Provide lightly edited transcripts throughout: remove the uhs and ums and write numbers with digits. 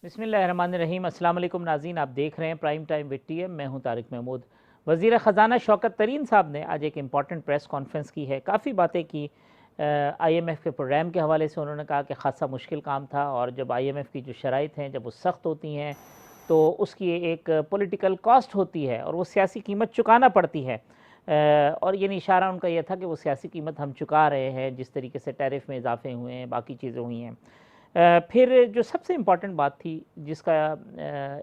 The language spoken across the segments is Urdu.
بسم اللہ الرحمن الرحیم۔ السلام علیکم ناظرین، آپ دیکھ رہے ہیں prime time with T M. میں ہوں طارق محمود۔ وزیر خزانہ شوکت ترین صاحب نے آج ایک امپورٹنٹ پریس کانفرنس کی ہے، کافی باتیں کی آئی ایم ایف کے پروگرام کے حوالے سے۔ انہوں نے کہا کہ خاصا مشکل کام تھا، اور جب آئی ایم ایف کی جو شرائط ہیں جب وہ سخت ہوتی ہیں تو اس کی ایک پولیٹیکل کاسٹ ہوتی ہے اور وہ سیاسی قیمت چکانا پڑتی ہے، اور یعنی اشارہ ان کا یہ تھا کہ وہ سیاسی قیمت ہم چکا رہے ہیں، جس طریقے سے ٹیرف میں اضافے ہوئے ہیں، باقی چیزیں ہوئی ہیں۔ پھر جو سب سے امپورٹنٹ بات تھی جس کا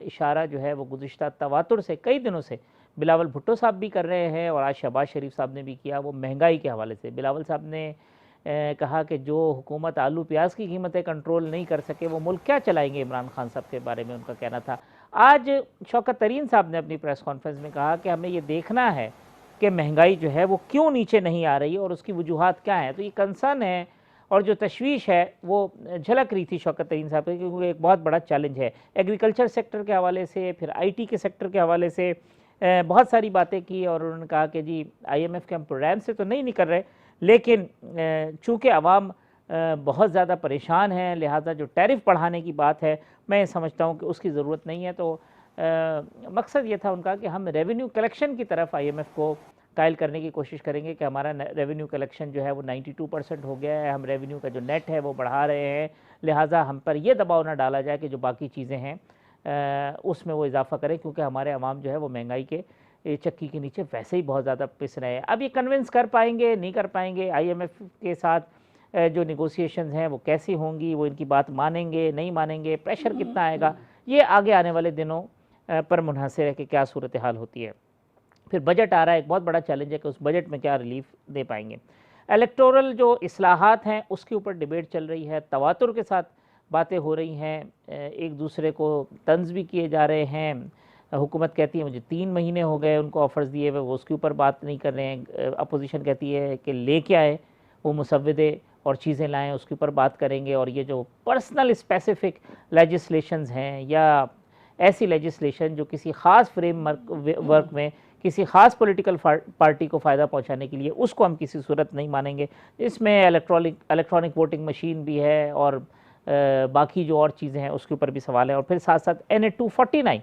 اشارہ جو ہے وہ گزشتہ تواتر سے کئی دنوں سے بلاول بھٹو صاحب بھی کر رہے ہیں اور آج شہباز شریف صاحب نے بھی کیا، وہ مہنگائی کے حوالے سے۔ بلاول صاحب نے کہا کہ جو حکومت آلو پیاز کی قیمتیں کنٹرول نہیں کر سکے وہ ملک کیا چلائیں گے، عمران خان صاحب کے بارے میں ان کا کہنا تھا۔ آج شوکت ترین صاحب نے اپنی پریس کانفرنس میں کہا کہ ہمیں یہ دیکھنا ہے کہ مہنگائی جو ہے وہ کیوں نیچے نہیں آ رہی اور اس کی وجوہات کیا ہیں۔ تو یہ کنسرن ہے اور جو تشویش ہے وہ جھلک رہی تھی شوکت ترین صاحب کی، کیونکہ ایک بہت بڑا چیلنج ہے ایگریکلچر سیکٹر کے حوالے سے، پھر آئی ٹی کے سیکٹر کے حوالے سے بہت ساری باتیں کی، اور انہوں نے کہا کہ جی آئی ایم ایف کے ہم پروگرام سے تو نہیں نکل رہے، لیکن چونکہ عوام بہت زیادہ پریشان ہیں، لہٰذا جو ٹیرف بڑھانے کی بات ہے میں سمجھتا ہوں کہ اس کی ضرورت نہیں ہے۔ تو مقصد یہ تھا ان کا کہ ہم ریونیو کلیکشن کی طرف آئی ایم ایف کو قائل کرنے کی کوشش کریں گے کہ ہمارا ریونیو کلیکشن جو ہے وہ 92% ہو گیا ہے، ہم ریونیو کا جو نیٹ ہے وہ بڑھا رہے ہیں، لہٰذا ہم پر یہ دباؤ نہ ڈالا جائے کہ جو باقی چیزیں ہیں اس میں وہ اضافہ کریں، کیونکہ ہمارے عوام جو ہے وہ مہنگائی کے چکی کے نیچے ویسے ہی بہت زیادہ پس رہے ہیں۔ اب یہ کنونس کر پائیں گے نہیں کر پائیں گے، آئی ایم ایف کے ساتھ جو نیگوسیشنز ہیں وہ کیسی ہوں گی، وہ ان کی بات مانیں گے نہیں مانیں گے، پریشر کتنا آئے گا، یہ آگے آنے والے دنوں پر منحصر ہے کہ کیا صورتحال ہوتی ہے۔ پھر بجٹ آ رہا ہے، ایک بہت بڑا چیلنج ہے کہ اس بجٹ میں کیا ریلیف دے پائیں گے۔ الیکٹورل جو اصلاحات ہیں اس کے اوپر ڈیبیٹ چل رہی ہے، تواتر کے ساتھ باتیں ہو رہی ہیں، ایک دوسرے کو طنز بھی کیے جا رہے ہیں۔ حکومت کہتی ہے مجھے 3 مہینے ہو گئے ان کو آفرز دیے ہوئے، وہ اس کے اوپر بات نہیں کر رہے ہیں۔ اپوزیشن کہتی ہے کہ لے کے آئے وہ مسودے اور چیزیں لائیں، اس کے اوپر بات کریں گے۔ اور یہ جو پرسنل اسپیسیفک لیجسلیشنز ہیں یا ایسی لیجسلیشن جو کسی خاص فریم ورک میں کسی خاص پولیٹیکل پارٹی کو فائدہ پہنچانے کے لیے، اس کو ہم کسی صورت نہیں مانیں گے۔ اس میں الیکٹرانک ووٹنگ مشین بھی ہے اور باقی جو اور چیزیں ہیں اس کے اوپر بھی سوال ہے، اور پھر ساتھ ساتھ این اے 249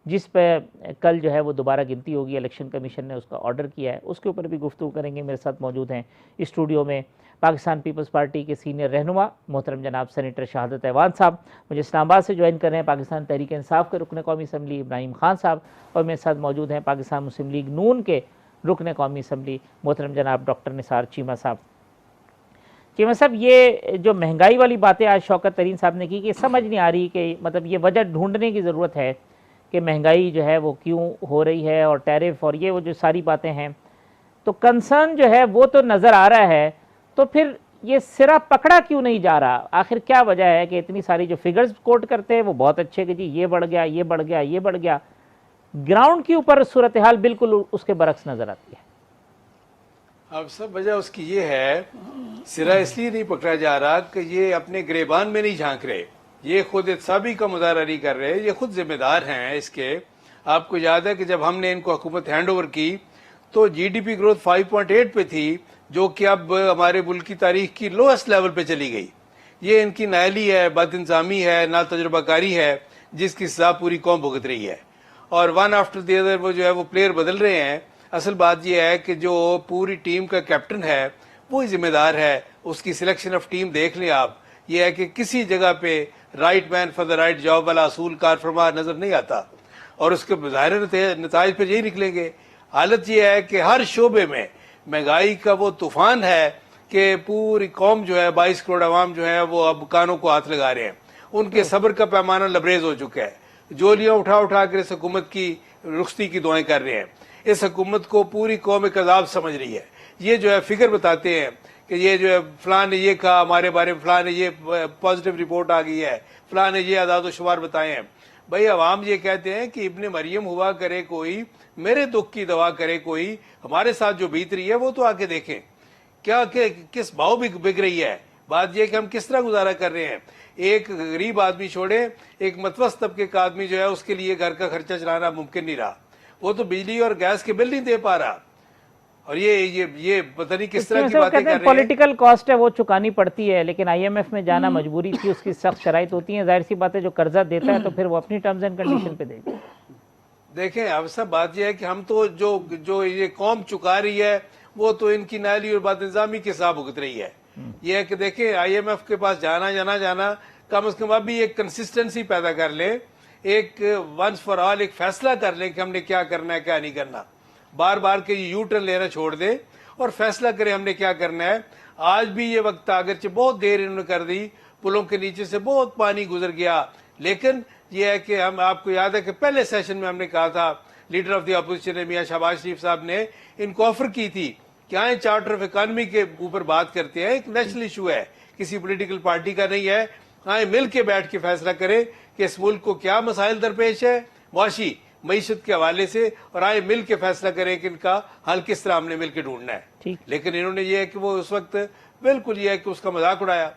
جس پہ کل جو ہے وہ دوبارہ گنتی ہوگی، الیکشن کمیشن نے اس کا آرڈر کیا ہے، اس کے اوپر بھی گفتگو کریں گے۔ میرے ساتھ موجود ہیں اسٹوڈیو میں پاکستان پیپلز پارٹی کے سینئر رہنما محترم جناب سینیٹر شہادت ایوان صاحب، مجھے اسلام آباد سے جوائن کر رہے ہیں پاکستان تحریک انصاف کے رکن قومی اسمبلی ابراہیم خان صاحب، اور میرے ساتھ موجود ہیں پاکستان مسلم لیگ نون کے رکن قومی اسمبلی محترم جناب ڈاکٹر نثار چیمہ صاحب۔ چیمہ صاحب، یہ جو مہنگائی والی باتیں آج شوکت ترین صاحب نے کی کہ سمجھ نہیں آ رہی کہ مطلب یہ وجہ ڈھونڈنے کی ضرورت ہے کہ مہنگائی جو ہے وہ کیوں ہو رہی ہے، اور ٹیرف اور یہ وہ جو ساری باتیں ہیں، تو کنسرن جو ہے وہ تو نظر آ رہا ہے، تو پھر یہ سرا پکڑا کیوں نہیں جا رہا؟ آخر کیا وجہ ہے کہ اتنی ساری جو فگرز کوٹ کرتے ہیں وہ بہت اچھے کہ جی یہ بڑھ گیا یہ بڑھ گیا یہ بڑھ گیا، گراؤنڈ کے اوپر صورتحال بالکل اس کے برعکس نظر آتی ہے۔ اب سب وجہ اس کی یہ ہے، سرا اس لیے نہیں پکڑا جا رہا کہ یہ اپنے گریبان میں نہیں جھانک رہے، یہ خود احتسابی کا مظاہرہ نہیں کر رہے، یہ خود ذمہ دار ہیں اس کے۔ آپ کو یاد ہے کہ جب ہم نے ان کو حکومت ہینڈ اوور کی تو جی ڈی پی گروتھ 5.8 پہ تھی، جو کہ اب ہمارے ملک کی تاریخ کی لوئسٹ لیول پہ چلی گئی۔ یہ ان کی نااہلی ہے، بد انتظامی ہے، نا تجربہ کاری ہے، جس کی سزا پوری قوم بھگت رہی ہے، اور ون آفٹر دی ادر وہ جو ہے وہ پلیئر بدل رہے ہیں۔ اصل بات یہ ہے کہ جو پوری ٹیم کا کیپٹن ہے وہی ذمہ دار ہے، اس کی سلیکشن آف ٹیم دیکھ لیں آپ، یہ ہے کہ کسی جگہ پہ right man for the right job والا اصول کار فرما نظر نہیں آتا، اور اس کے ظاہر نتائج پہ یہی نکلیں گے۔ حالت یہ ہے کہ ہر شعبے میں مہنگائی کا وہ طوفان ہے کہ پوری قوم جو ہے 22 کروڑ عوام جو ہے وہ اب کانوں کو ہاتھ لگا رہے ہیں، ان کے صبر کا پیمانہ لبریز ہو چکا ہے، جولیاں اٹھا اٹھا کر اس حکومت کی رخصتی کی دعائیں کر رہے ہیں۔ اس حکومت کو پوری قوم ایک عذاب سمجھ رہی ہے۔ یہ جو ہے فگر بتاتے ہیں کہ یہ جو ہے فلاں نے یہ کہا ہمارے بارے میں، فلاں نے یہ پازیٹیو رپورٹ آ گئی ہے، فلاں نے یہ اعداد و شمار بتائے ہیں۔ بھائی عوام یہ کہتے ہیں کہ ابن مریم ہوا کرے کوئی، میرے دکھ کی دوا کرے کوئی، ہمارے ساتھ جو بیت رہی ہے وہ تو آ کے دیکھیں کیا کہ کس بھاؤ بک رہی ہے۔ بات یہ کہ ہم کس طرح گزارا کر رہے ہیں۔ ایک غریب آدمی چھوڑے، ایک متوسط طبقے کا آدمی جو ہے اس کے لیے گھر کا خرچہ چلانا ممکن نہیں رہا، وہ تو بجلی اور گیس کے بل نہیں دے پا رہا۔ اور یہ پتہ نہیں کس طرح کی اس میں باتیں کہتے کر ہیں رہے ہیں. پولیٹیکل کاسٹ ہے وہ چکانی پڑتی ہے، لیکن آئی ایم ایف میں جانا مجبوری تھی، اس کی سخت شرائط ہوتی ہیں. ظاہر سی بات ہے جو قرضہ دیتا ہے تو پھر وہ اپنی ٹرمز اینڈ کنڈیشن پہ دے گا. دیکھیں اب سب بات یہ ہے کہ ہم تو جو یہ قوم چکا رہی ہے وہ تو ان کی نالی اور بد نظامی کے ساتھ بھگت رہی ہے. یہ ہے کہ دیکھیں آئی ایم ایف کے پاس جانا کم از کم ابھی ایک کنسسٹنسی پیدا کر لیں، ایک ونس فار آل ایک فیصلہ کر لیں کہ ہم نے کیا کرنا ہے کیا نہیں کرنا. بار بار کے یو ٹرن لینا چھوڑ دیں اور فیصلہ کریں ہم نے کیا کرنا ہے. آج بھی یہ وقت اگرچہ بہت دیر انہوں نے کر دی، پلوں کے نیچے سے بہت پانی گزر گیا، لیکن یہ ہے کہ ہم آپ کو یاد ہے کہ پہلے سیشن میں ہم نے کہا تھا، لیڈر آف دی اپوزیشن میاں شہباز شریف صاحب نے ان کو آفر کی تھی کہ آئیں چارٹر آف اکانومی کے اوپر بات کرتے ہیں، ایک نیشنل ایشو ہے، کسی پولیٹیکل پارٹی کا نہیں ہے، آئیں مل کے بیٹھ کے فیصلہ کریں کہ اس ملک کو کیا مسائل درپیش ہے معاشی معیشت کے حوالے سے، اور آئیں مل کے فیصلہ کریں کہ ان کا حل کس طرح ہم نے مل کے ڈھونڈنا ہے. ٹھیک. لیکن انہوں نے یہ ہے کہ وہ اس وقت بالکل یہ ہے کہ اس کا مذاق اڑایا،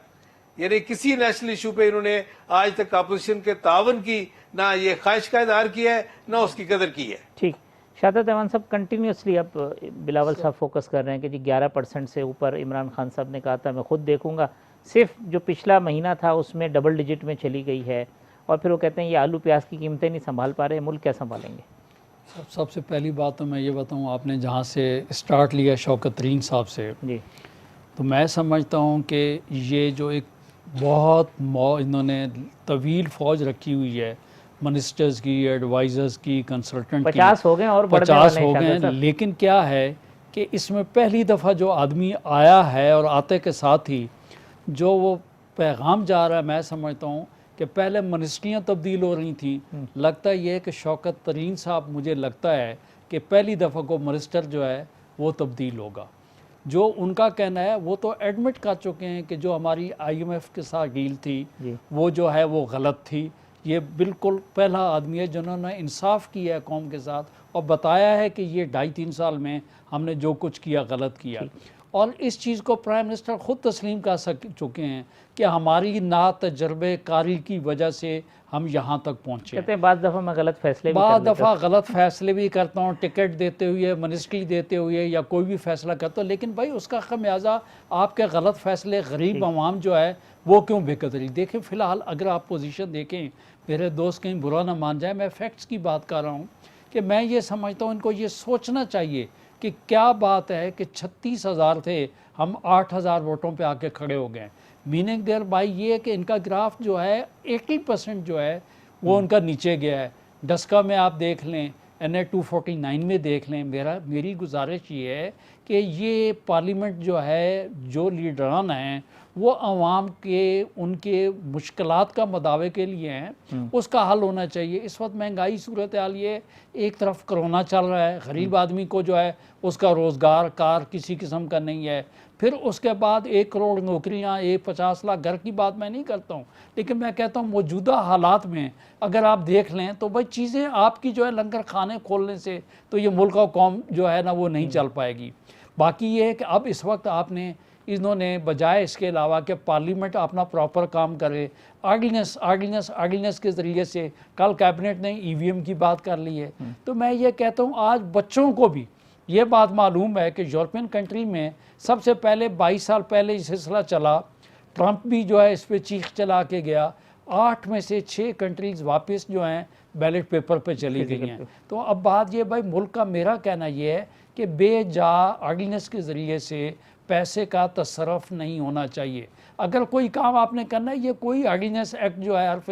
یعنی کسی نیشنل ایشو پہ انہوں نے آج تک اپوزیشن کے تعاون کی نہ یہ خواہش کا اظہار کیا ہے نہ اس کی قدر کی ہے. ٹھیک. شہادت ایوان صاحب کنٹینیوسلی اب بلاول صاحب فوکس کر رہے ہیں کہ جی 11% سے اوپر عمران خان صاحب نے کہا تھا میں خود دیکھوں گا، صرف جو پچھلا مہینہ تھا اس میں ڈبل ڈیجٹ میں چلی گئی ہے، اور پھر وہ کہتے ہیں یہ آلو پیاز کی قیمتیں نہیں سنبھال پا رہے، ملک کیا سنبھالیں گے؟ سب سے پہلی بات تو میں یہ بتاؤں، آپ نے جہاں سے اسٹارٹ لیا شوکت ترین صاحب سے، جی تو میں سمجھتا ہوں کہ یہ جو ایک بہت انہوں نے طویل فوج رکھی ہوئی ہے، منسٹرز کی، ایڈوائزرز کی، کنسلٹنٹ کی، 50 ہو گئے اور بڑھنے 50 والے ہیں ہو گئے شہزاد ہیں. صاحب. لیکن کیا ہے کہ اس میں پہلی دفعہ جو آدمی آیا ہے اور آتے کے ساتھ ہی جو وہ پیغام جا رہا ہے، میں سمجھتا ہوں کہ پہلے منسٹریاں تبدیل ہو رہی تھیں، لگتا یہ ہے کہ شوکت ترین صاحب مجھے لگتا ہے کہ پہلی دفعہ کو منسٹر جو ہے وہ تبدیل ہوگا. جو ان کا کہنا ہے وہ تو ایڈمٹ کر چکے ہیں کہ جو ہماری آئی ایم ایف کے ساتھ ڈیل تھی وہ جو ہے وہ غلط تھی. یہ بالکل پہلا آدمی ہے جنہوں نے انصاف کیا ہے قوم کے ساتھ اور بتایا ہے کہ یہ 2.5-3 سال میں ہم نے جو کچھ کیا غلط کیا. اور اس چیز کو پرائم منسٹر خود تسلیم کر چکے ہیں کہ ہماری ناتجربے کاری کی وجہ سے ہم یہاں تک پہنچے. کہتے ہیں بعض دفعہ میں غلط فیصلے بھی بعض دفعہ غلط فیصلے بھی کرتا ہوں، ٹکٹ دیتے ہوئے، منسٹری دیتے ہوئے یا کوئی بھی فیصلہ کرتا ہوں، لیکن بھائی اس کا خمیازہ آپ کے غلط فیصلے غریب عوام جو ہے وہ کیوں بھگت رہی. دیکھیں فی الحال اگر آپ پوزیشن دیکھیں، میرے دوست کہیں برا نہ مان جائے، میں فیکٹس کی بات کر رہا ہوں، کہ میں یہ سمجھتا ہوں ان کو یہ سوچنا چاہیے کہ کیا بات ہے کہ 36,000 تھے، ہم 8,000 ووٹوں پہ آ کے کھڑے ہو گئے. میننگ دیر بائی یہ ہے کہ ان کا گراف جو ہے 80% جو ہے وہ ان کا نیچے گیا ہے. ڈسکا میں آپ دیکھ لیں، NA 249 میں دیکھ لیں. میری گزارش یہ ہے کہ یہ پارلیمنٹ جو ہے، جو لیڈران ہیں وہ عوام کے ان کے مشکلات کا مداوع کے لیے ہیں، اس کا حل ہونا چاہیے. اس وقت مہنگائی صورتحال یہ، ایک طرف کرونا چل رہا ہے، غریب آدمی کو جو ہے اس کا روزگار کار کسی قسم کا نہیں ہے، پھر اس کے بعد 1 کروڑ نوکریاں، 50 لاکھ گھر کی بات میں نہیں کرتا ہوں، لیکن میں کہتا ہوں موجودہ حالات میں اگر آپ دیکھ لیں تو بھائی چیزیں آپ کی جو ہے لنگر کھانے کھولنے سے تو یہ ملک اور قوم جو ہے نا وہ نہیں چل پائے گی. باقی یہ ہے کہ اب اس وقت آپ نے انہوں نے بجائے اس کے علاوہ کہ پارلیمنٹ اپنا پراپر کام کرے، آرڈیننس کے ذریعے سے، کل کیبنٹ نے EVM کی بات کر لی ہے، تو میں یہ کہتا ہوں آج بچوں کو بھی یہ بات معلوم ہے کہ یورپین کنٹری میں سب سے پہلے 22 سال پہلے یہ سلسلہ چلا، ٹرمپ بھی جو ہے اس پہ چیخ چلا کے گیا، 8 میں سے 6 کنٹریز واپس جو ہیں بیلٹ پیپر پہ چلی گئی ہیں. تو اب بات یہ بھائی ملک کا میرا کہنا یہ ہے کہ بے جا آرڈیننس کے ذریعے سے پیسے کا تصرف نہیں ہونا چاہیے. اگر کوئی کام آپ نے کرنا ہے، یہ کوئی آرڈیننس ایکٹ جو ہے حرف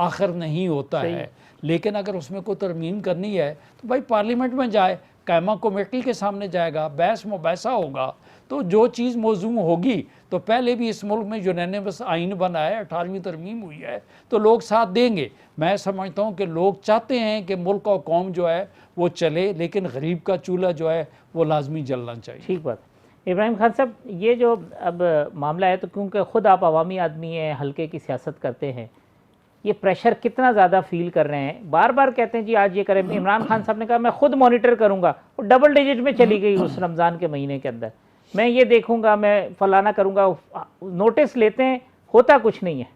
آخر نہیں ہوتا ہے، لیکن اگر اس میں کوئی ترمیم کرنی ہے تو بھائی پارلیمنٹ میں جائے، قائمہ کمیٹی کے سامنے جائے گا، بحث مباحثہ ہوگا، تو جو چیز موضوع ہوگی تو پہلے بھی اس ملک میں یونینیمس آئین بنا ہے، 18ویں ترمیم ہوئی ہے، تو لوگ ساتھ دیں گے. میں سمجھتا ہوں کہ لوگ چاہتے ہیں کہ ملک اور قوم جو ہے وہ چلے، لیکن غریب کا چولہا جو ہے وہ لازمی جلنا چاہیے. ٹھیک بات. ابراہیم خان صاحب، یہ جو اب معاملہ ہے تو کیونکہ خود آپ عوامی آدمی ہیں، حلقے کی سیاست کرتے ہیں، یہ پریشر کتنا زیادہ فیل کر رہے ہیں؟ بار بار کہتے ہیں جی آج یہ کریں. عمران خان صاحب نے کہا میں خود مانیٹر کروں گا، وہ ڈبل ڈیجٹ میں چلی گئی اس رمضان کے مہینے کے اندر، میں یہ دیکھوں گا، میں فلانا کروں گا. نوٹس لیتے ہیں، ہوتا کچھ نہیں ہے.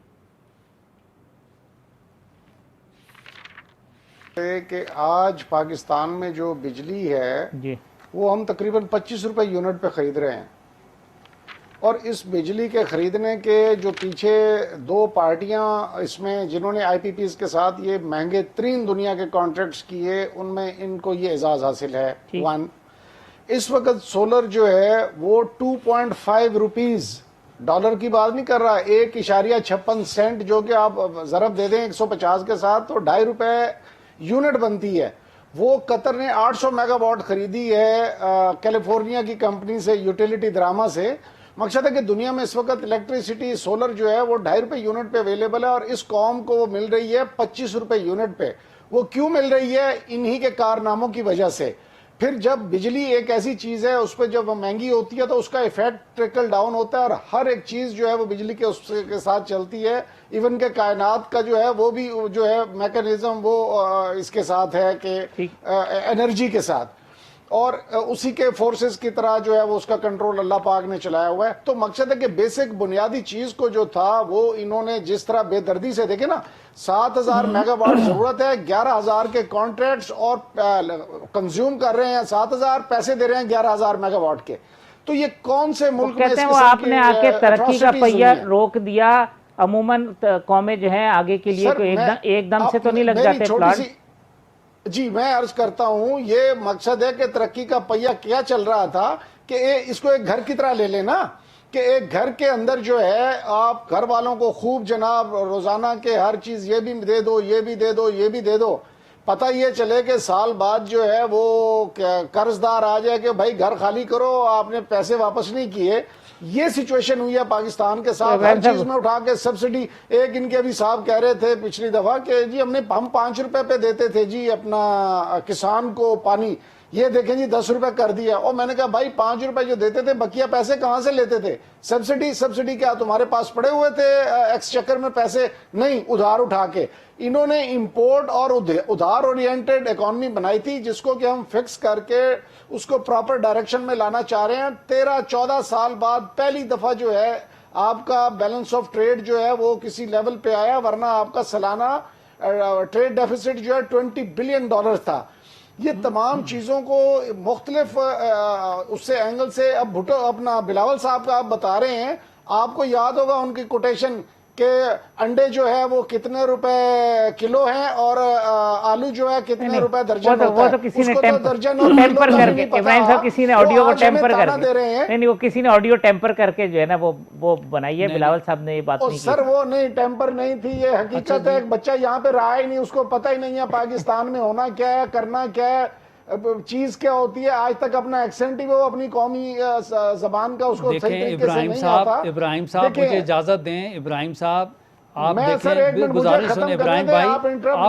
کہ آج پاکستان میں جو بجلی ہے جی وہ ہم تقریباً 25 روپے یونٹ پہ خرید رہے ہیں. اور اس بجلی کے خریدنے کے جو پیچھے دو پارٹیاں اس میں جنہوں نے آئی پی پیز کے ساتھ یہ مہنگے ترین دنیا کے کانٹریکٹس کیے، ان میں ان کو یہ اعزاز حاصل ہے. ون، اس وقت سولر جو ہے وہ 2.5 روپیز، ڈالر کی بات نہیں کر رہا، 1.56 سینٹ، جو کہ آپ ضرب دے دیں 150 کے ساتھ تو 2.5 روپے یونٹ بنتی ہے. وہ قطر نے 800 میگا واٹ خریدی ہے کیلیفورنیا کی کمپنی سے، یوٹیلیٹی دراما سے. مقصد ہے کہ دنیا میں اس وقت الیکٹریسٹی سولر جو ہے وہ 2.5 روپے یونٹ پہ اویلیبل ہے، اور اس قوم کو وہ مل رہی ہے 25 روپے یونٹ پہ. وہ کیوں مل رہی ہے؟ انہی کے کارناموں کی وجہ سے. پھر جب بجلی ایک ایسی چیز ہے، اس پہ جب وہ مہنگی ہوتی ہے تو اس کا ایفیکٹ ٹریکل ڈاؤن ہوتا ہے، اور ہر ایک چیز جو ہے وہ بجلی کے اس کے ساتھ چلتی ہے. ایون کہ کائنات کا جو ہے وہ بھی جو ہے میکانزم وہ اس کے ساتھ ہے کہ انرجی کے ساتھ، اور اسی کے فورسز کی طرح جو ہے وہ اس کا کنٹرول اللہ پاک نے چلایا ہوا ہے. تو مقصد ہے کہ بیسک بنیادی چیز کو جو تھا وہ انہوں نے جس طرح بے دردی سے، دیکھیں نا 7,000 میگا واٹ ضرورت ہے، 11,000 کے کانٹریکٹس اور کنزیوم کر رہے ہیں 7,000، پیسے دے رہے ہیں 11,000 میگا واٹ کے. تو یہ کون سے ملک میں کہتے ہیں وہ آپ نے آ کے ترقی کا پہیہ روک دیا؟ عموماً قومیں جو ہیں آگے کے لیے ایک دم سے تو نہیں لگ جاتے پلانٹ. جی میں عرض کرتا ہوں، یہ مقصد ہے کہ ترقی کا پہیہ کیا چل رہا تھا کہ اس کو ایک گھر کی طرح لے لینا، کہ ایک گھر کے اندر جو ہے آپ گھر والوں کو خوب جناب روزانہ کے ہر چیز یہ بھی دے دو، یہ بھی دے دو، یہ بھی دے دو. پتہ یہ چلے کہ سال بعد جو ہے وہ قرض دار آ جائے کہ بھائی گھر خالی کرو، آپ نے پیسے واپس نہیں کیے. یہ سچویشن ہوئی ہے پاکستان کے ساتھ. ہر چیز میں اٹھا کے سبسڈی. ایک ان کے ابھی صاحب کہہ رہے تھے پچھلی دفعہ کہ جی ہم 5 روپے پہ دیتے تھے جی اپنا کسان کو پانی، یہ دیکھیں جی 10 روپے کر دیا. اور میں نے کہا بھائی 5 روپے جو دیتے تھے بقیہ پیسے کہاں سے لیتے تھے؟ سبسڈی کیا تمہارے پاس پڑے ہوئے تھے ایکسچیکر میں پیسے؟ نہیں، ادھار اٹھا کے. انہوں نے امپورٹ اور ادھار اورینٹڈ اکانومی بنائی تھی، جس کو کہ ہم فکس کر کے اس کو پراپر ڈائریکشن میں لانا چاہ رہے ہیں. 13-14 سال بعد پہلی دفعہ جو ہے آپ کا بیلنس آف ٹریڈ جو ہے وہ کسی لیول پہ آیا، ورنہ آپ کا سالانہ ٹریڈ ڈیفیسٹ جو ہے $20 بلین تھا. یہ تمام چیزوں کو مختلف اس سے اینگل سے اب بھٹو اپنا بلاول صاحب کا آپ بتا رہے ہیں. آپ کو یاد ہوگا ان کی کوٹیشن کہ انڈے جو ہے وہ کتنے روپے کلو ہیں اور آلو جو ہے کتنے روپے درجن ہوتا ہے. وہ تو کسی نے ٹیمپر کر کے، ابراہیم صاحب کسی نے آڈیو کو ٹیمپر کر کے، نہیں وہ کسی نے آڈیو ٹیمپر کر کے جو ہے نا وہ بنائی ہے. بلاول صاحب نے یہ بات نہیں کی. سر وہ نہیں ٹیمپر نہیں تھی، یہ حقیقت ہے. ایک بچہ یہاں پہ رہا ہی نہیں، اس کو پتہ ہی نہیں ہے پاکستان میں ہونا کیا ہے، کرنا کیا ہے، چیز کیا ہوتی ہے. آج تک اپنا ایکسنٹ ہی وہ اپنی قومی زبان کا اس کو صحیح طریقے سے نہیں آتا. ابراہیم صاحب مجھے اجازت دیں. ابراہیم صاحب آپ دیکھیں، گزارش سنیں ابراہیم بھائی، آپ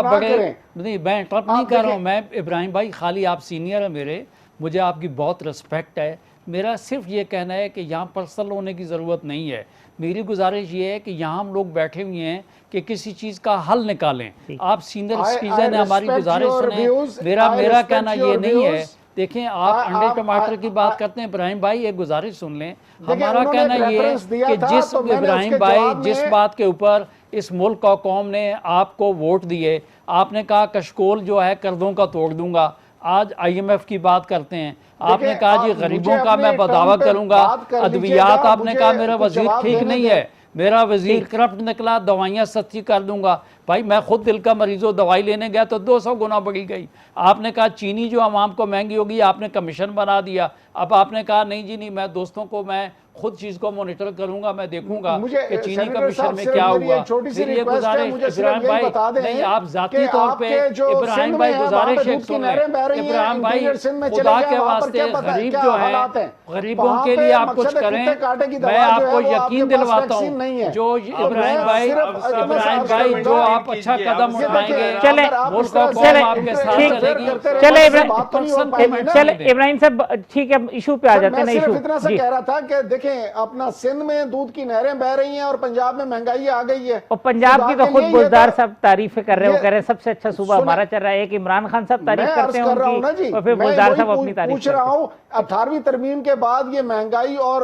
بڑے نہیں، میں انٹرپٹ نہیں کر رہا ہوں. میں ابراہیم بھائی خالی آپ سینئر ہیں میرے، مجھے آپ کی بہت رسپیکٹ ہے. میرا صرف یہ کہنا ہے کہ یہاں پرسنل ہونے کی ضرورت نہیں ہے. میری گزارش یہ ہے کہ یہاں ہم لوگ بیٹھے ہوئے ہیں کہ کسی چیز کا حل نکالیں. آپ سینئر سٹیزن ہیں، ہماری گزارش سنیں. میرا کہنا یہ نہیں ہے. دیکھیں آپ انڈے ٹماٹر کی بات کرتے ہیں، ابراہیم بھائی ایک گزارش سن لیں. ہمارا کہنا یہ ہے کہ جس ابراہیم بھائی جس بات کے اوپر اس ملک کا قوم نے آپ کو ووٹ دیے، آپ نے کہا کشکول جو ہے قرضوں کا توڑ دوں گا. آج IMF کی بات کرتے ہیں، آپ نے کہا جی غریبوں کا میں دعویٰ کروں گا. ادویات آپ نے کہا میرا وزیر ٹھیک نہیں ہے، میرا وزیر کرپٹ نکلا، دوائیاں سستی کر دوں گا. بھائی میں خود دل کا مریض ہوں، دوائی لینے گیا تو 200 گنا بڑھی گئی. آپ نے کہا چینی جو عوام کو مہنگی ہوگی، آپ نے کمیشن بنا دیا. اب آپ نے کہا نہیں جی نہیں، میں دوستوں کو میں خود چیز کو مانیٹر کروں گا، میں دیکھوں گا کہ چینی کمیشن میں کیا ہوا. پھر یہ گزارش ابراہیم بھائی نہیں، آپ ذاتی طور پہ ابراہیم بھائی گزارش ایک سن لیں. ابراہیم بھائی خدا کے واسطے غریب جو ہے، غریبوں کے لیے آپ کچھ کریں. میں آپ کو یقین دلواتا ہوں جو ابراہیم بھائی جو آپ اچھا قدم اٹھائیں گے، چلے آپ کے ساتھ چلے گی. چلے ابراہیم صاحب ٹھیک ہے، ایشو پہ آ جاتے ہیں. میں صرف اتنا سا کہہ رہا تھا کہ دیکھیں اپنا سندھ میں دودھ کی نہریں بہ رہی ہیں اور پنجاب میں مہنگائی آ گئی ہے. اور پنجاب کی تو خود بزدار صاحب تعریفیں کر رہے ہیں، وہ کہہ رہے ہیں سب سے اچھا صوبہ ہمارا چل رہا ہے. ایک عمران خان صاحب تعریف کرتے ہیں ان کی، اور پھر بزدار صاحب اپنی تعریف پوچھ رہا ہوں. 18ویں ترمیم کے بعد یہ مہنگائی اور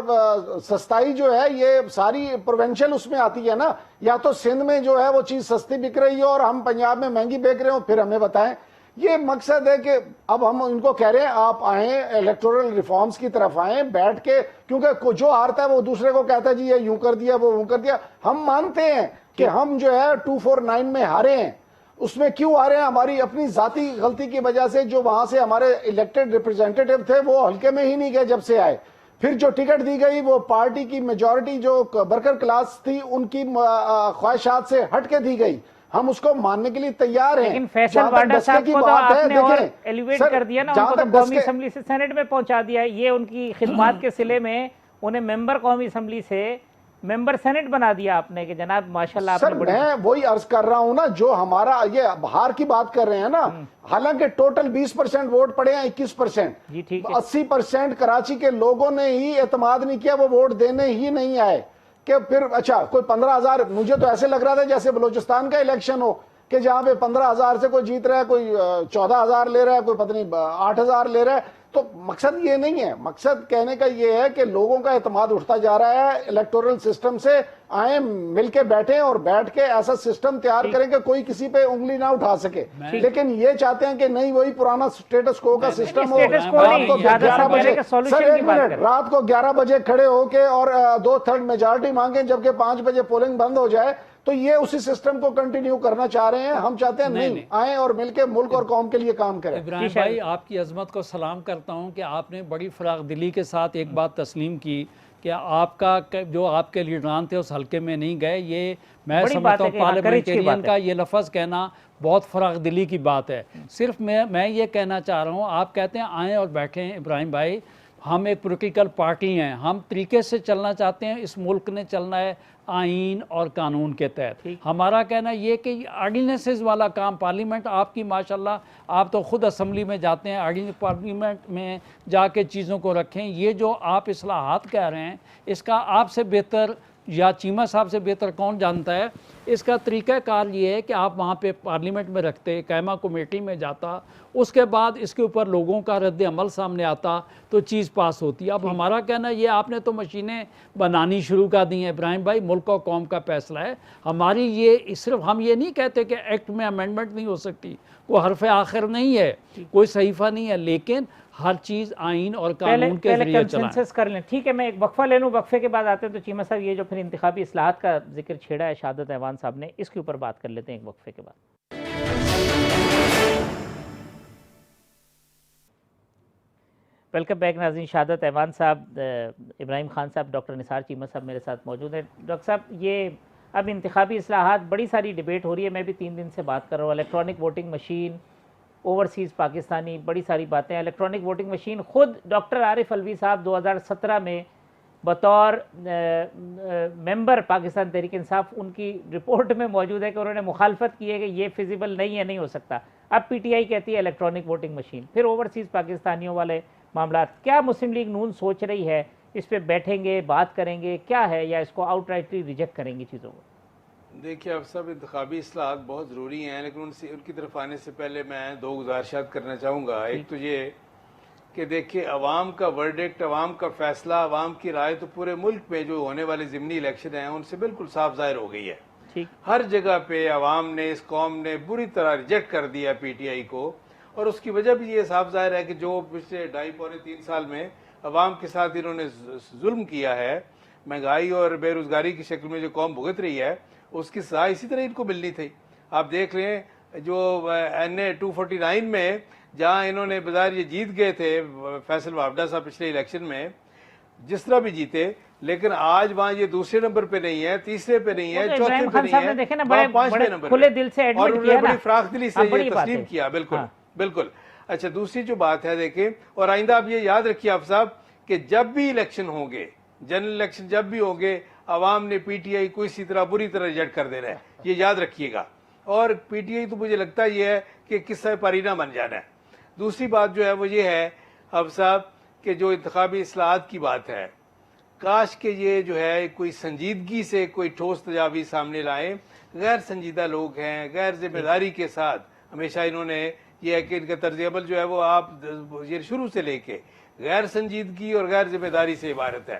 سستائی جو ہے یہ ساری پروونشل اس میں آتی ہے نا. یا تو سندھ میں جو ہے وہ چیز سستی بک رہی ہے اور ہم پنجاب میں مہنگی بیچ رہے ہوں. پھر ہمیں بتائیں یہ مقصد ہے کہ اب ہم ان کو کہہ رہے ہیں آپ آئیں الیکٹورل ریفارمز کی طرف آئیں بیٹھ کے، کیونکہ جو ہارتا ہے وہ دوسرے کو کہتا ہے جی یہ یوں کر دیا وہ یوں کر دیا. ہم مانتے ہیں کہ ہم جو ہے 249 میں ہارے ہیں. اس میں کیوں آ رہے ہیں؟ ہماری اپنی ذاتی غلطی کی وجہ سے. جو وہاں سے ہمارے الیکٹڈ ریپرزینٹیٹیو تھے وہ حلقے میں ہی نہیں گئے جب سے آئے. پھر جو ٹکٹ دی گئی وہ پارٹی کی میجورٹی جو ورکر کلاس تھی ان کی خواہشات سے ہٹ کے دی گئی. ہم اس کو ماننے کے لیے تیار ہیں. لیکن فیصل واڈا صاحب کو تو آپ نے اور ایلیویٹ کر دیا نا، ان کو تو قومی اسمبلی سے سینٹ میں پہنچا دیا. یہ ان کی خدمات کے صلے میں انہیں ممبر قومی اسمبلی سے ممبر سینٹ بنا دیا آپ نے کہ جناب ماشاءاللہ آپ نے بڑی. میں وہی عرض کر رہا ہوں نا، جو ہمارا یہ ہار کی بات کر رہے ہیں نا، حالانکہ ٹوٹل 20% ووٹ پڑے ہیں 21%. جی ٹھیک ہے. 80% کراچی کے لوگوں نے ہی اعتماد نہیں کیا، وہ ووٹ دینے ہی نہیں آئے. کہ پھر اچھا کوئی 15,000، مجھے تو ایسے لگ رہا تھا جیسے بلوچستان کا الیکشن ہو کہ جہاں پہ 15,000 سے کوئی جیت رہا ہے، کوئی 14,000 لے رہا ہے، کوئی پتہ نہیں 8,000 لے رہا ہے. تو مقصد یہ نہیں ہے. مقصد کہنے کا یہ ہے کہ لوگوں کا اعتماد اٹھتا جا رہا ہے الیکٹورل سسٹم سے. آئیں مل کے بیٹھیں اور بیٹھ کے ایسا سسٹم تیار کریں کہ کوئی کسی پہ انگلی نہ اٹھا سکے. لیکن یہ چاہتے ہیں کہ نہیں وہی پرانا سٹیٹس کو کا سسٹم ہو. رات کو 11 بجے کھڑے ہو کے اور 2/3 میجارٹی مانگیں جبکہ 5 بجے پولنگ بند ہو جائے. تو یہ اسی سسٹم کو کنٹینیو کرنا چاہ رہے ہیں. ہم چاہتے ہیں نہیں، آئیں اور مل کے ملک اور قوم کے لیے کام کریں. ابراہیم بھائی آپ کی عظمت کو سلام کرتا ہوں کہ آپ نے بڑی فراغ دلی کے ساتھ ایک بات تسلیم کی کہ آپ کا جو آپ کے لیڈران تھے اس حلقے میں نہیں گئے. یہ میں سمجھتا ہوں پارلیمنٹرین کا یہ لفظ کہنا بہت فراغ دلی کی بات ہے. صرف میں یہ کہنا چاہ رہا ہوں، آپ کہتے ہیں آئیں اور بیٹھیں. ابراہیم بھائی ہم ایک پولیٹیکل پارٹی ہیں، ہم طریقے سے چلنا چاہتے ہیں. اس ملک نے چلنا ہے آئین اور قانون کے تحت. ہمارا کہنا یہ کہ آرڈیننسز والا کام پارلیمنٹ آپ کی ماشاءاللہ آپ تو خود اسمبلی میں جاتے ہیں، پارلیمنٹ میں جا کے چیزوں کو رکھیں. یہ جو آپ اصلاحات کہہ رہے ہیں اس کا آپ سے بہتر یا چیمہ صاحب سے بہتر کون جانتا ہے. اس کا طریقہ کار یہ ہے کہ آپ وہاں پہ پارلیمنٹ میں رکھتے، قائمہ کمیٹی میں جاتا، اس کے بعد اس کے اوپر لوگوں کا رد عمل سامنے آتا تو چیز پاس ہوتی. اب ہمارا کہنا یہ آپ نے تو مشینیں بنانی شروع کر دی ہیں. ابراہیم بھائی ملک و قوم کا فیصلہ ہے. ہماری یہ صرف ہم یہ نہیں کہتے کہ ایکٹ میں امینڈمنٹ نہیں ہو سکتی، کوئی حرف آخر نہیں ہے، کوئی صحیفہ نہیں ہے، لیکن ہر چیز آئین اور قانون کے ذریعے چلائیں. کر لیں. ٹھیک ہے، میں ایک وقفہ لے لوں، وقفے کے بعد آتے ہیں تو چیمہ صاحب یہ جو پھر انتخابی اصلاحات کا ذکر چھیڑا ہے شہادت ایوان صاحب نے، اس کے اوپر بات کر لیتے ہیں ایک وقفے کے بعد. ویلکم بیک ناظرین. شہادت ایوان صاحب، ابراہیم خان صاحب، ڈاکٹر نثار چیمہ صاحب میرے ساتھ موجود ہیں. ڈاکٹر صاحب یہ اب انتخابی اصلاحات بڑی ساری ڈیبیٹ ہو رہی ہے، میں بھی 3 دن سے بات کر رہا ہوں. Electronic voting machine, overseas Pakistani, بڑی ساری باتیں. الیکٹرانک ووٹنگ مشین خود ڈاکٹر عارف الوی صاحب 2017 میں بطور ممبر پاکستان تحریک انصاف ان کی رپورٹ میں موجود ہے کہ انہوں نے مخالفت کی ہے کہ یہ فیزیبل نہیں ہے، نہیں ہو سکتا. اب پی ٹی آئی کہتی ہے الیکٹرانک ووٹنگ مشین. پھر اوورسیز پاکستانیوں والے معاملات، کیا مسلم لیگ نون سوچ رہی ہے؟ اس پہ بیٹھیں گے، بات کریں گے، کیا ہے، یا اس کو آؤٹ رائٹلی ریجیکٹ کریں گی چیزوں کو؟ دیکھیے اب سب انتخابی اصلاحات بہت ضروری ہیں، لیکن ان کی طرف آنے سے پہلے میں 2 گزارشات کرنا چاہوں گا. ایک تو یہ کہ دیکھیے عوام کا ورڈکٹ، عوام کا فیصلہ، عوام کی رائے تو پورے ملک میں جو ہونے والے ضمنی الیکشن ہیں ان سے بالکل صاف ظاہر ہو گئی ہے. ہر جگہ پہ عوام نے، اس قوم نے بری طرح ریجیکٹ کر دیا پی ٹی آئی کو. اور اس کی وجہ بھی یہ صاف ظاہر ہے کہ جو پچھلے 2.5-3 سال میں عوام کے ساتھ انہوں نے ظلم کیا ہے، مہنگائی اور بے روزگاری کی شکل میں جو قوم بھگت رہی ہے اس کی سزا اسی طرح ان کو ملنی تھی. آپ دیکھ لیں جو NA 249 میں جہاں انہوں نے بظاہر یہ جیت گئے تھے فیصل واوڈا صاحب پچھلے الیکشن میں، جس طرح بھی جیتے، لیکن آج وہاں یہ دوسرے نمبر پہ نہیں ہے، تیسرے پہ نہیں ہے، چوتھے پہ نہیں ہے، وہاں 5ویں نمبر پہ. اور انہوں نے بڑی فراخ دلی سے یہ تسلیم کیا. بالکل بالکل. اچھا دوسری جو بات ہے دیکھیں، اور آئندہ آپ یہ یاد رکھیے آپ صاحب کہ جب بھی الیکشن ہوں گے، جنرل الیکشن جب بھی ہوں گے، عوام نے پی ٹی آئی کو اسی طرح بری طرح ریجیکٹ کر دینا ہے، یہ یاد رکھیے گا. اور پی ٹی آئی تو مجھے لگتا یہ ہے کہ قصہ پارینہ بن جانا ہے. دوسری بات جو ہے وہ یہ ہے اب صاحب کہ جو انتخابی اصلاحات کی بات ہے، کاش کہ یہ جو ہے کوئی سنجیدگی سے کوئی ٹھوس تجاویز سامنے لائیں. غیر سنجیدہ لوگ ہیں، غیر ذمہ داری کے ساتھ ہمیشہ انہوں نے یہ ہے کہ ان کا طرز عمل جو ہے وہ آپ یہ شروع سے لے کے غیر سنجیدگی اور غیر ذمہ داری سے عبارت ہے.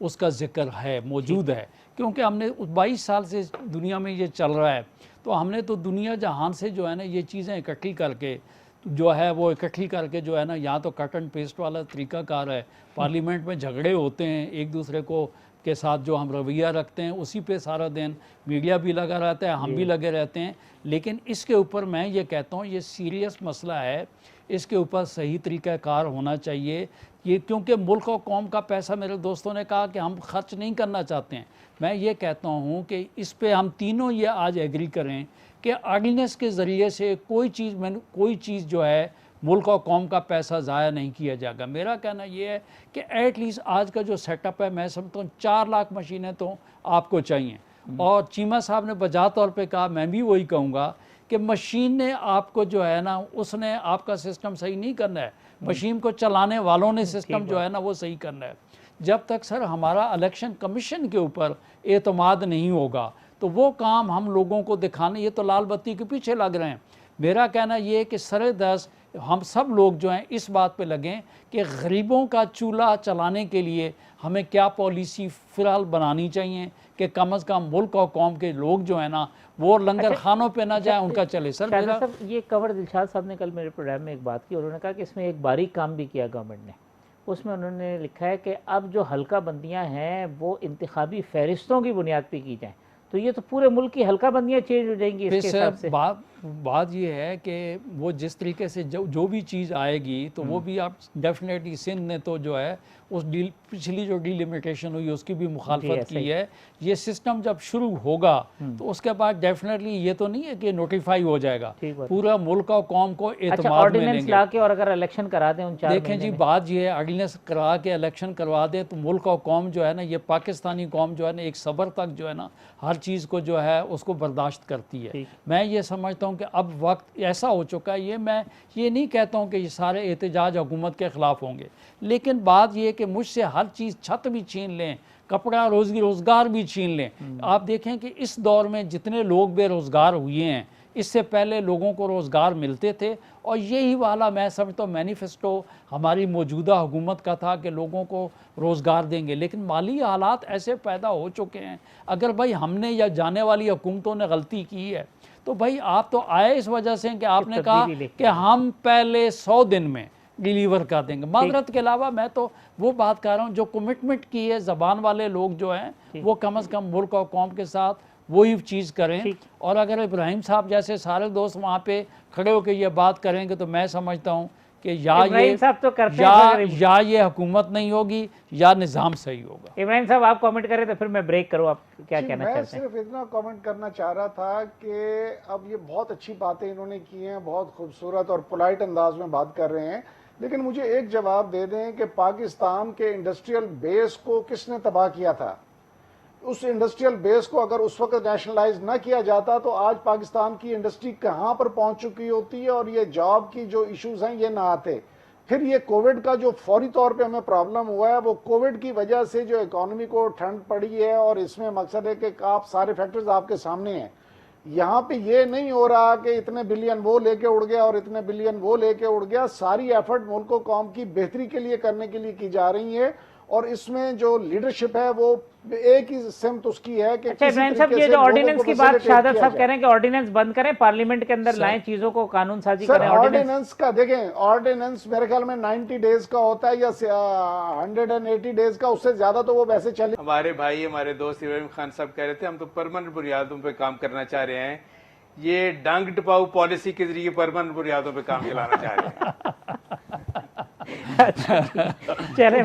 اس کا ذکر ہے، موجود ہے، کیونکہ ہم نے 22 سال سے دنیا میں یہ چل رہا ہے، تو ہم نے تو دنیا جہان سے جو ہے نا یہ چیزیں اکٹھی کر کے جو ہے وہ اکٹھی کر کے جو ہے نا، یہاں تو کٹ اینڈ پیسٹ والا طریقہ کار ہے، پارلیمنٹ میں جھگڑے ہوتے ہیں ایک دوسرے کو کے ساتھ، جو ہم رویہ رکھتے ہیں اسی پہ سارا دن میڈیا بھی لگا رہتا ہے، ہم بھی لگے رہتے ہیں. لیکن اس کے اوپر میں یہ کہتا ہوں یہ سیریس مسئلہ ہے، اس کے اوپر صحیح طریقہ کار ہونا چاہیے. یہ کیونکہ ملک و قوم کا پیسہ، میرے دوستوں نے کہا کہ ہم خرچ نہیں کرنا چاہتے ہیں، میں یہ کہتا ہوں کہ اس پہ ہم تینوں یہ آج ایگری کریں کہ آرڈیننس کے ذریعے سے کوئی چیز جو ہے ملک و قوم کا پیسہ ضائع نہیں کیا جائے گا. میرا کہنا یہ ہے کہ ایٹ لیسٹ آج کا جو سیٹ اپ ہے، میں سمجھتا ہوں 4 لاکھ مشینیں تو آپ کو چاہیے. اور چیمہ صاحب نے بجا طور پہ کہا، میں بھی وہی کہوں گا کہ مشین نے آپ کو جو ہے نا، اس نے آپ کا سسٹم صحیح نہیں کرنا ہے، مشین کو چلانے والوں نے سسٹم جو ہے نا وہ صحیح کرنا ہے. جب تک سر ہمارا الیکشن کمیشن کے اوپر اعتماد نہیں ہوگا تو وہ کام ہم لوگوں کو دکھانے، یہ تو لال بتی کے پیچھے لگ رہے ہیں. میرا کہنا یہ ہے کہ سر دست ہم سب لوگ جو ہیں اس بات پہ لگیں کہ غریبوں کا چولہا چلانے کے لیے ہمیں کیا پالیسی فی الحال بنانی چاہیے کہ کم از کم ملک اور قوم کے لوگ جو ہیں نا وہ لنگر خانوں پہ نہ جائیں، ان کا چلے. سر میرا یہ کور دلشاد صاحب نے کل میرے پروگرام میں ایک بات کی، انہوں نے کہا کہ اس میں ایک باریک کام بھی کیا گورنمنٹ نے. اس میں انہوں نے لکھا ہے کہ اب جو حلقہ بندیاں ہیں وہ انتخابی فہرستوں کی بنیاد پہ کی جائیں، تو یہ تو پورے ملک کی حلقہ بندیاں چینج ہو جائیں گی اس کے حساب سے. بات یہ ہے کہ وہ جس طریقے سے جو بھی چیز آئے گی تو وہ بھی آپ ڈیفینیٹلی، سندھ نے تو جو ہے اس پچھلی جو ڈیلیمیٹیشن ہوئی اس کی بھی مخالفت کی ہے. یہ سسٹم جب شروع ہوگا تو اس کے بعد ڈیفینیٹلی یہ تو نہیں ہے کہ نوٹیفائی ہو جائے گا، پورا ملک اور قوم کو اعتماد میں لیں گے. لا کے اور اگر الیکشن کرا دیں ان 4 دیکھیں جی، بات یہ ہے آرڈیننس کرا کے الیکشن کروا دیں تو ملک اور قوم جو ہے نا، یہ پاکستانی قوم جو ہے نا ایک صبر تک جو ہے نا ہر چیز کو جو ہے اس کو برداشت کرتی ہے. میں یہ سمجھتا ہوں کہ اب وقت ایسا ہو چکا ہے، میں یہ نہیں کہتا ہوں کہ یہ سارے احتجاج حکومت کے خلاف ہوں گے، لیکن بات یہ کہ مجھ سے ہر چیز، چھت بھی چھین لیں، کپڑا روزگار بھی چھین لیں. آپ دیکھیں کہ اس دور میں جتنے لوگ بے روزگار ہوئے ہیں، اس سے پہلے لوگوں کو روزگار ملتے تھے، اور یہی والا میں سمجھتا ہوں مینیفیسٹو ہماری موجودہ حکومت کا تھا کہ لوگوں کو روزگار دیں گے. لیکن مالی حالات ایسے پیدا ہو چکے ہیں، اگر بھائی ہم نے یا جانے والی حکومتوں نے غلطی کی ہے تو بھائی آپ تو آئے اس وجہ سے کہ آپ نے کہا کہ ہم پہلے 100 دن میں ڈیلیور کر دیں گے. معذرت کے علاوہ میں تو وہ بات کر رہا ہوں جو کمٹمنٹ کی ہے زبان والے لوگ جو ہیں وہ کم از کم ملک اور قوم کے ساتھ وہی چیز کریں. اور اگر ابراہیم صاحب جیسے سارے دوست وہاں پہ کھڑے ہو کے یہ بات کریں گے تو میں سمجھتا ہوں کہ یا یہ حکومت نہیں ہوگی یا نظام صحیح ہوگا. ابراہیم صاحب آپ کامنٹ کریں تو پھر میں بریک کروں، آپ کیا کہنا چاہتے ہیں؟ میں صرف اتنا کامنٹ کرنا چاہ رہا تھا کہ اب یہ بہت اچھی باتیں انہوں نے کی ہیں، بہت خوبصورت اور پولائٹ انداز میں بات کر رہے ہیں، لیکن مجھے ایک جواب دے دیں کہ پاکستان کے انڈسٹریل بیس کو کس نے تباہ کیا تھا؟ اس انڈسٹریل بیس کو اگر اس وقت نیشنلائز نہ کیا جاتا تو آج پاکستان کی انڈسٹری کہاں پر پہنچ چکی ہوتی ہے، اور یہ جاب کی جو ایشوز ہیں یہ نہ آتے. پھر یہ کووڈ کا جو فوری طور پہ ہمیں پرابلم ہوا ہے وہ کووڈ کی وجہ سے جو اکانومی کو ٹھنڈ پڑی ہے، اور اس میں مقصد ہے کہ آپ سارے فیکٹرز آپ کے سامنے ہیں. یہاں پہ یہ نہیں ہو رہا کہ اتنے بلین وہ لے کے اڑ گیا اور اتنے بلین وہ لے کے اڑ گیا. ساری ایفرٹ ملک و قوم کی بہتری کے لیے کرنے کے لیے کی جا رہی ہے، اور اس میں جو لیڈرشپ ہے وہ ایک ہی سمت اس کی ہے کہ ابراہیم صاحب یہ جو آرڈیننس کی بات شہادت صاحب کہہ رہے ہیں کہ آرڈیننس بند کریں، پارلیمنٹ کے اندر لائیں، چیزوں کو قانون سازی کریں. آرڈیننس کا دیکھیں، آرڈیننس میرے خیال میں 90 ڈیز کا ہوتا ہے یا 180 ڈیز کا، اس سے زیادہ تو وہ ویسے چلے. ہمارے بھائی، ہمارے دوست ابراہیم خان صاحب کہہ رہے تھے ہم تو پرماننٹ بنیادوں پہ کام کرنا چاہ رہے ہیں. یہ ڈانگ ٹپاؤ پالیسی کے ذریعے پرماننٹ بنیادوں پہ کام چلانا چاہ رہے ہیں.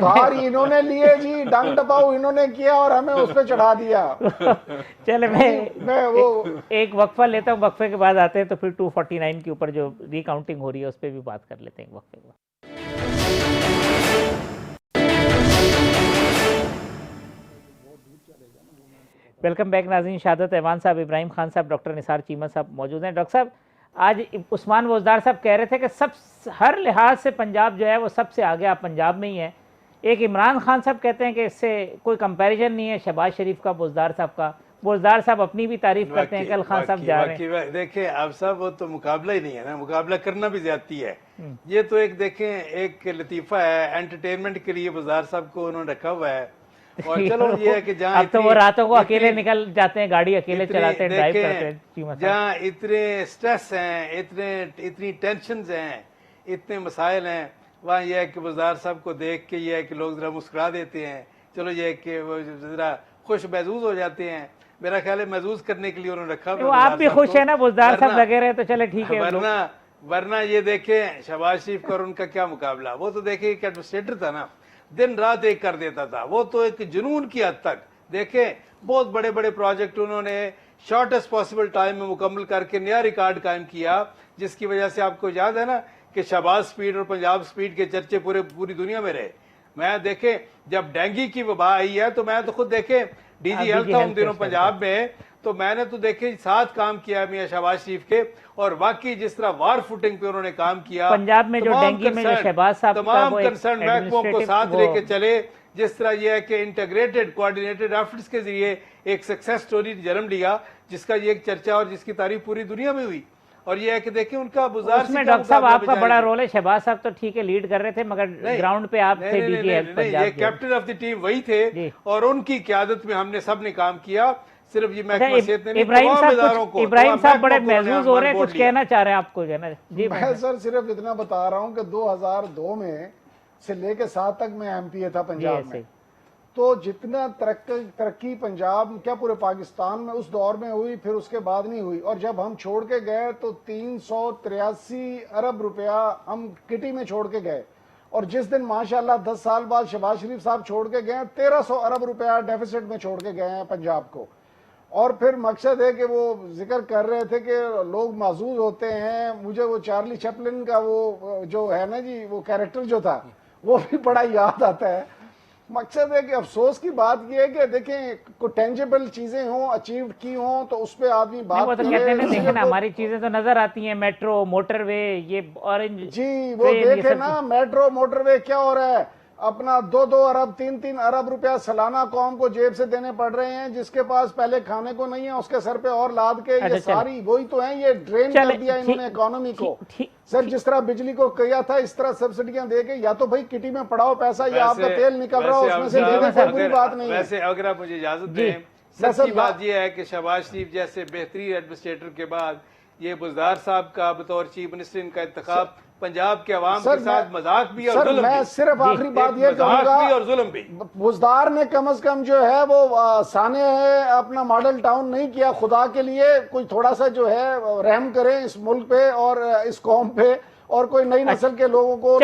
باہر انہوں نے لیے جی، ڈنگ ٹپاؤ انہوں نے کیا اور ہمیں اس پہ چڑھا دیا. چلے میں ایک وقفہ لیتا ہوں، وقفے کے بعد آتے ہیں تو پھر 249 کے اوپر جو ری کاؤنٹنگ ہو رہی ہے اس پہ بھی بات کر لیتے ہیں وقفے کے بعد. ویلکم بیک ناظرین. شہادت ایوان صاحب، ابراہیم خان صاحب، ڈاکٹر نثار چیمہ صاحب موجود ہیں. ڈاکٹر صاحب، آج عثمان بوزدار صاحب کہہ رہے تھے کہ ہر لحاظ سے پنجاب جو ہے وہ سب سے آگے آپ پنجاب میں ہی ہیں. ایک عمران خان صاحب کہتے ہیں کہ اس سے کوئی کمپیریزن نہیں ہے شہباز شریف کا بوزدار صاحب کا. بوزدار صاحب اپنی بھی تعریف کرتے ہیں، کل خان صاحب جا رہے ہیں. دیکھیں آپ صاحب، وہ تو مقابلہ ہی نہیں ہے نا، مقابلہ کرنا بھی زیادتی ہے. یہ تو ایک دیکھیں ایک لطیفہ ہے، انٹرٹینمنٹ کے لیے بوزدار صاحب کو انہوں نے رکھا ہوا ہے. اور چلو یہ ہے کہ جہاں اب تو وہ راتوں کو اکیلے نکل جاتے ہیں, گاڑی اکیلے چلاتے ہیں, ڈرائیو کرتے ہیں. جہاں اتنے سٹریس ہیں, اتنی ٹینشنز ہیں, اتنے مسائل ہیں, وہاں یہ ہے کہ وزار صاحب کو دیکھ کے یہ ہے کہ لوگ ذرا مسکرا دیتے ہیں, چلو یہ ہے کہ وہ ذرا خوش محظوظ ہو جاتے ہیں. میرا خیال ہے محظوظ کرنے کے لیے انہوں نے رکھا. وہ آپ بھی خوش ہیں نا, بزدار صاحب لگے رہے تو چلے ٹھیک ہے. ورنہ یہ دیکھیں شہباز شریف کا اور ان کا کیا مقابلہ. وہ تو دیکھیں ایک ایڈمنسٹریٹر تھا نا, دن رات ایک کر دیتا تھا. وہ تو ایک جنون کی حد تک دیکھیں بہت بڑے بڑے پروجیکٹ انہوں نے شارٹیسٹ پاسبل ٹائم میں مکمل کر کے نیا ریکارڈ قائم کیا, جس کی وجہ سے آپ کو یاد ہے نا کہ شہباز سپیڈ اور پنجاب سپیڈ کے چرچے پوری دنیا میں رہے. میں دیکھیں جب ڈینگی کی وبا آئی ہے تو میں تو خود دیکھیں ڈی جی ہیلتھ تھا ان دنوں پنجاب میں, تو میں نے تو دیکھیں ساتھ کام کیا میاں شہباز شریف کے, اور واقعی جس طرح وار فوٹنگ پہ انہوں نے کام کیا پنجاب میں, جو ڈینگی میں جو شہباز صاحب تمام کنسرن محکموں کو ساتھ لے کے چلے, جس طرح یہ ہے کہ انٹیگریٹڈ کوآرڈینیٹڈ ایفرٹس کے ذریعے ایک سکسیس سٹوری جنم لیا, جس کا یہ ایک چرچا اور جس کی تعریف پوری دنیا میں ہوئی. اور یہ ہے کہ دیکھیں ان کا اس میں ڈاکٹر صاحب آپ کا بڑا رول ہے. شہباز صاحب تو ٹھیک ہے لیڈ کر رہے تھے, مگر گراؤنڈ پہ آپ تھے ڈی جی ہیلتھ پنجاب. یہ کیپٹن آف دی ٹیم وہی تھے, اور ان کی قیادت میں ہم نے سب نے کام کیا. صرف یہ محکمہ صحت نے نہیں, تمام اداروں کو. ابراہیم صاحب بڑے محظوظ ہو رہے ہیں, کچھ کہنا چاہ رہے ہیں آپ کو کہنا. جی میں سر صرف اتنا بتا رہا ہوں کہ 2002 میں سے لے کے 7 تک میں ایم پی اے تھا پنجاب میں, تو جتنا ترقی پنجاب کیا پورے پاکستان میں اس دور میں ہوئی, پھر اس کے بعد نہیں ہوئی. اور جب ہم چھوڑ کے گئے تو 383 ارب روپیہ ہم کٹی میں چھوڑ کے گئے, اور جس دن ماشاءاللہ 10 سال بعد شہباز شریف صاحب چھوڑ کے گئے 1300 ارب روپیہ ڈیفیسٹ میں چھوڑ کے گئے ہیں پنجاب کو. اور پھر مقصد ہے کہ وہ ذکر کر رہے تھے کہ لوگ معزوز ہوتے ہیں. مجھے وہ چارلی چپلن کا وہ جو ہے نا جی, وہ کیریکٹر جو تھا وہ بھی بڑا یاد آتا ہے. مقصد ہے کہ افسوس کی بات یہ ہے کہ دیکھیں کوئی ٹینجیبل چیزیں ہوں, اچیوڈ کی ہوں, تو اس پہ آدمی بات کرے. دیکھیں نا ہماری چیزیں تو نظر آتی ہیں, میٹرو, موٹر وے, یہ اورنج. جی وہ دیکھیں نا میٹرو موٹر وے کیا ہو رہا ہے, اپنا 2 ارب 3 ارب روپیہ سالانہ قوم کو جیب سے دینے پڑ رہے ہیں, جس کے پاس پہلے کھانے کو نہیں ہے اس کے سر پہ اور لاد کے. یہ ساری وہی تو ہیں, یہ ڈرین کر دیا انہوں نے اکانومی کو. سر جس طرح بجلی کو کیا تھا اس طرح سبسڈیاں دے کے, یا تو بھائی کٹی میں پڑاؤ پیسہ, یا آپ کا تیل نکل رہا ہو اس میں سے دے دیں, کوئی بری بات نہیں ہے. ویسے اگر آپ مجھے اجازت دیں, سچی بات یہ ہے کہ شہباز شریف جیسے بہترین ایڈمنسٹریٹر کے بعد یہ بزدار صاحب کا بطور چیف منسٹر ان کا انتخاب پنجاب کے عوام کے ساتھ مذاق بھی اور ظلم بھی. میں صرف آخری بات یہ کہوں گا, اور ظلم بھی. بزدار نے کم از کم جو ہے وہ سانے ہے اپنا ماڈل ٹاؤن نہیں کیا. خدا کے لیے کوئی تھوڑا سا جو ہے رحم کریں اس ملک پہ اور اس قوم پہ, اور کوئی نئی نسل کے لوگوں کو.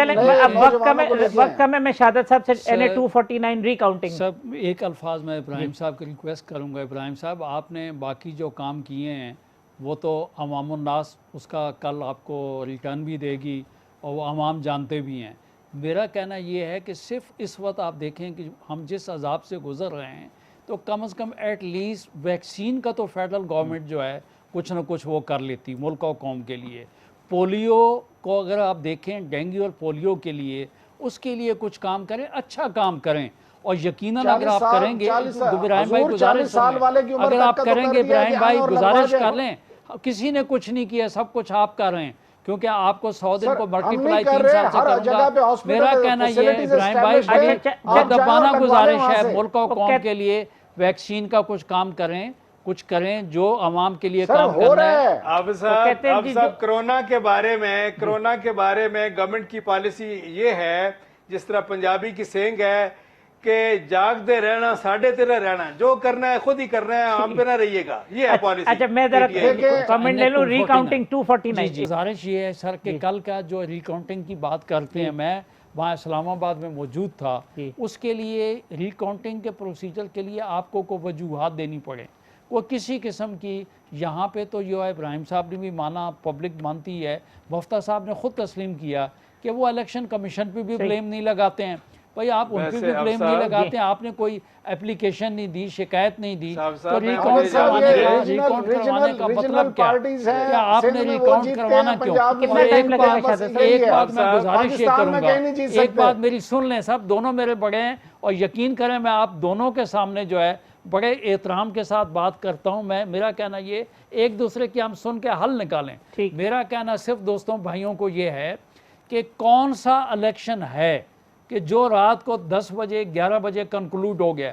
وقت کم ہے, میں شہادت صاحب سے NA-249 ری کاؤنٹنگ. سب ایک الفاظ میں ابراہیم صاحب کو ریکویسٹ کروں گا. ابراہیم صاحب آپ نے باقی جو کام کیے ہیں وہ تو عوام الناس اس کا کل آپ کو ریٹرن بھی دے گی, اور وہ عوام جانتے بھی ہیں. میرا کہنا یہ ہے کہ صرف اس وقت آپ دیکھیں کہ ہم جس عذاب سے گزر رہے ہیں, تو کم از کم ایٹ لیسٹ ویکسین کا تو فیڈرل گورنمنٹ جو ہے کچھ نہ کچھ وہ کر لیتی ملک اور قوم کے لیے. پولیو کو اگر آپ دیکھیں, ڈینگو اور پولیو کے لیے, اس کے لیے کچھ کام کریں, اچھا کام کریں. اور یقیناً اگر آپ کریں گے, ابراہیم بھائی گزارش اگر آپ کریں گے, ابراہیم بھائی گزارش کر لیں, کسی نے کچھ نہیں کیا, سب کچھ آپ کر رہے ہیں, کیونکہ آپ کو 100 دن کو ملٹیپلائی 3 سال سے کروں گا. میرا کہنا یہ ہے ابراہیم بھائی, جدبانہ گزارش ہے ملک اور قوم کے لیے, ویکسین کا کچھ کام کریں, کچھ کریں جو عوام کے لیے کام کرنا ہے. اب صاحب کرونا کے بارے میں گورنمنٹ کی پالیسی یہ ہے, جس طرح پنجابی کی سینگ ہے کہ جاگتے رہنا 13.5 رہنا, جو کرنا ہے خود ہی کرنا ہے, ہم پہ نہ رہیے گا. یہ ہے پالیسی. اچھا میں ذرا کمنٹ لے لوں, ری کاؤنٹنگ 249. گزارش یہ ہے سر کہ کل کا جو ری کاؤنٹنگ کی بات کرتے ہیں, میں وہاں اسلام آباد میں موجود تھا, اس کے لیے ری کاؤنٹنگ کے پروسیجر کے لیے آپ کو کوئی وجوہات دینی پڑے, وہ کسی قسم کی. یہاں پہ تو جو ہے ابراہیم صاحب نے بھی مانا, پبلک مانتی ہے, مفتہ صاحب نے خود تسلیم کیا کہ وہ الیکشن کمیشن پہ بھی بلیم نہیں لگاتے ہیں. بھائی آپ ان پہ بھی بلیم نہیں لگاتے ہیں, آپ نے کوئی اپلیکیشن نہیں دی, شکایت نہیں دی, تو ریکاؤنٹ کروانے کا مطلب کیا ہے؟ آپ نے ریکاؤنٹ کروانا کیوں؟ ایک بات میں گزارش یہ کروں گا, ایک بات میری سن لیں سب, دونوں میرے بڑے ہیں, اور یقین کریں میں آپ دونوں کے سامنے جو ہے بڑے احترام کے ساتھ بات کرتا ہوں. میرا کہنا یہ, ایک دوسرے کی ہم سن کے حل نکالیں. میرا کہنا صرف دوستوں بھائیوں کو یہ ہے کہ کون سا الیکشن ہے کہ جو رات کو 10 بجے 11 بجے کنکلوڈ ہو گیا.